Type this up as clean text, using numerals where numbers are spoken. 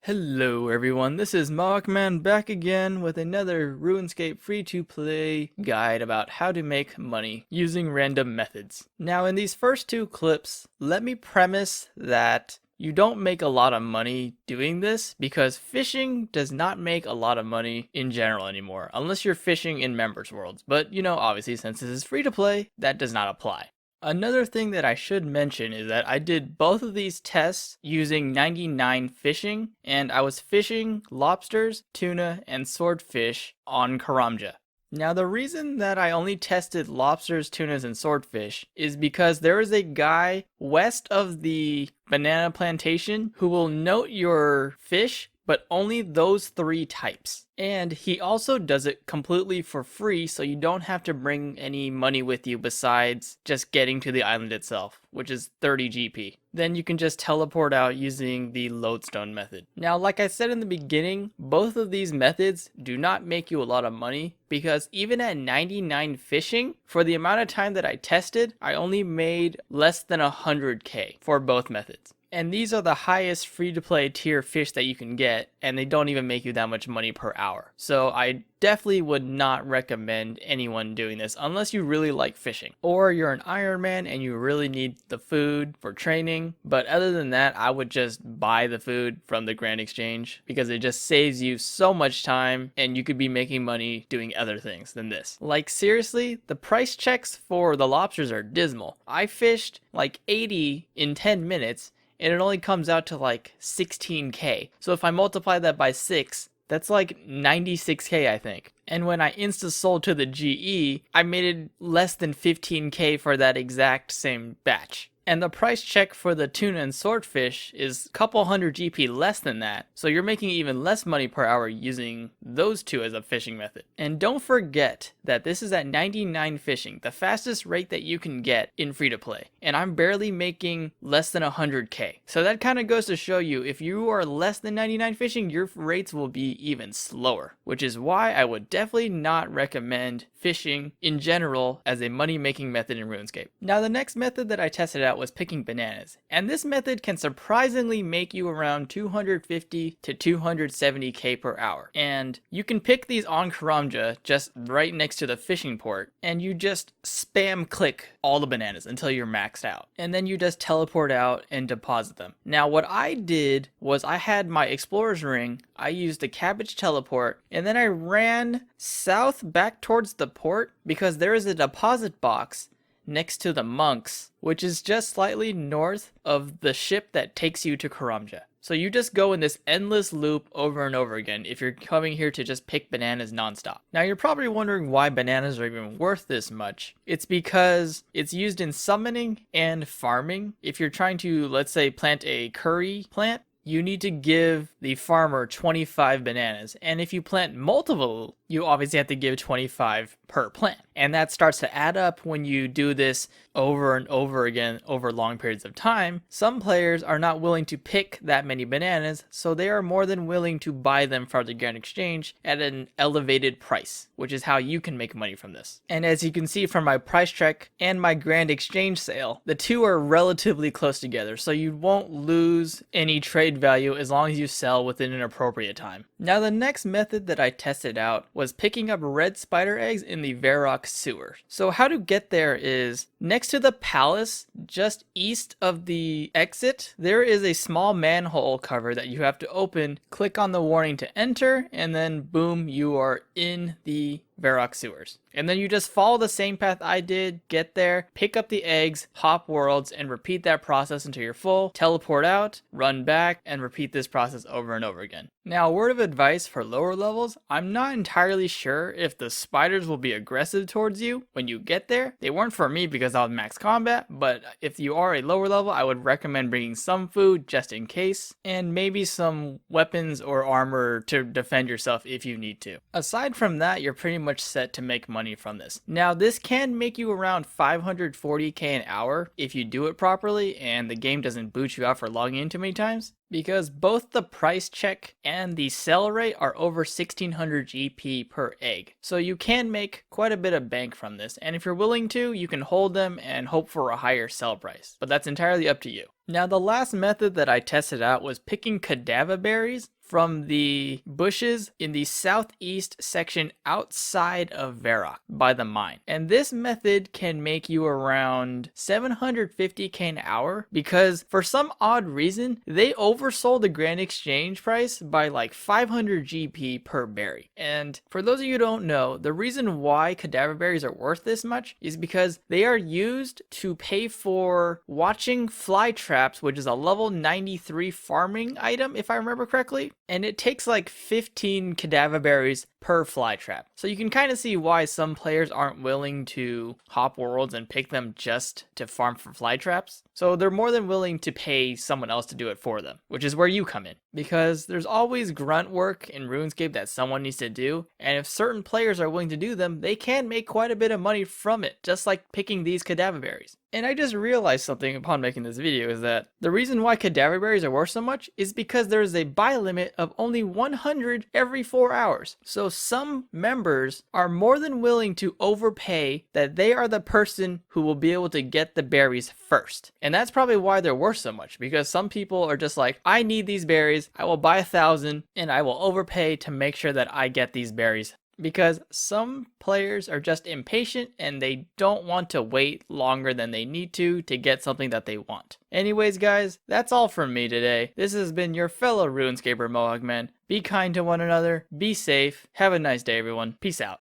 Hello everyone, this is Moehawkman back again with another Runescape free-to-play guide about how to make money using random methods. Now in these first two clips, let me premise that you don't make a lot of money doing this because fishing does not make a lot of money in general anymore, unless you're fishing in members worlds. But you know, obviously since this is free to play, that does not apply. Another thing that I should mention is that I did both of these tests using 99 fishing, and I was fishing lobsters, tuna, and swordfish on Karamja. Now the reason that I only tested lobsters, tunas, and swordfish is because there is a guy west of the banana plantation who will note your fish, but only those three types. And he also does it completely for free, so you don't have to bring any money with you besides just getting to the island itself, which is 30 GP. Then you can just teleport out using the lodestone method. Now, like I said in the beginning, both of these methods do not make you a lot of money because even at 99 fishing, for the amount of time that I tested, I only made less than 100k for both methods. And these are the highest free-to-play tier fish that you can get, and they don't even make you that much money per hour. So I definitely would not recommend anyone doing this unless you really like fishing. Or you're an Iron Man and you really need the food for training. But other than that, I would just buy the food from the Grand Exchange because it just saves you so much time and you could be making money doing other things than this. Like seriously, the price checks for the lobsters are dismal. I fished like 80 in 10 minutes and it only comes out to like 16k. So if I multiply that by 6, that's like 96k, I think. And when I insta-sold to the GE, I made it less than 15k for that exact same batch. And the price check for the tuna and swordfish is a couple hundred GP less than that. So you're making even less money per hour using those two as a fishing method. And don't forget that this is at 99 fishing, the fastest rate that you can get in free to play. And I'm barely making less than 100k. So that kind of goes to show you if you are less than 99 fishing, your rates will be even slower, which is why I would definitely not recommend fishing in general as a money making method in RuneScape. Now the next method that I tested out was picking bananas, and this method can surprisingly make you around 250 to 270k per hour. And you can pick these on Karamja just right next to the fishing port, and you just spam click all the bananas until you're maxed out, and then you just teleport out and deposit them. Now what I did was I had my explorer's ring, I used a cabbage teleport, and then I ran south back towards the port because there is a deposit box next to the monks, which is just slightly north of the ship that takes you to Karamja. So you just go in this endless loop over and over again if you're coming here to just pick bananas nonstop. Now you're probably wondering why bananas are even worth this much. It's because it's used in summoning and farming. If you're trying to, let's say, plant a curry plant, you need to give the farmer 25 bananas. And if you plant multiple, you obviously have to give 25 per plant. And that starts to add up when you do this over and over again over long periods of time. Some players are not willing to pick that many bananas, so they are more than willing to buy them from the Grand Exchange at an elevated price, which is how you can make money from this. And as you can see from my price check and my Grand Exchange sale, the two are relatively close together, so you won't lose any trade value as long as you sell within an appropriate time. Now the next method that I tested out was picking up red spider eggs in the Varrock sewer. So how to get there is next to the palace, just east of the exit, there is a small manhole cover that you have to open. Click on the warning to enter, and then boom, you are in the Varrock sewers. And then you just follow the same path I did, get there, pick up the eggs, hop worlds, and repeat that process until you're full, teleport out, run back, and repeat this process over and over again. Now, a word of advice for lower levels, I'm not entirely sure if the spiders will be aggressive towards you when you get there. They weren't for me because I was max combat, but if you are a lower level, I would recommend bringing some food just in case, and maybe some weapons or armor to defend yourself if you need to. Aside from that, you're pretty much set to make money from this. Now, this can make you around 540k an hour if you do it properly and the game doesn't boot you out for logging in too many times, because both the price check and the sell rate are over 1600 GP per egg. So you can make quite a bit of bank from this, and if you're willing to, you can hold them and hope for a higher sell price, but that's entirely up to you. Now, the last method that I tested out was picking Cadava berries from the bushes in the southeast section outside of Varrock by the mine. And this method can make you around 750k an hour because for some odd reason, they oversold the Grand Exchange price by like 500 GP per berry. And for those of you who don't know, the reason why Cadava berries are worth this much is because they are used to pay for watching fly traps, which is a level 93 farming item, if I remember correctly. And it takes like 15 Cadava berries per fly trap. So you can kind of see why some players aren't willing to hop worlds and pick them just to farm for fly traps. So they're more than willing to pay someone else to do it for them, which is where you come in. Because there's always grunt work in RuneScape that someone needs to do, and if certain players are willing to do them, they can make quite a bit of money from it, just like picking these Cadava berries. And I just realized something upon making this video is that the reason why Cadava berries are worth so much is because there is a buy limit of only 100 every 4 hours. So some members are more than willing to overpay that they are the person who will be able to get the berries first. And that's probably why they're worth so much, because some people are just like, I need these berries, I will buy 1,000 and I will overpay to make sure that I get these berries. Because some players are just impatient and they don't want to wait longer than they need to get something that they want. Anyways, guys, that's all from me today. This has been your fellow RuneScaper Moehawkman. Be kind to one another, be safe, have a nice day everyone, peace out.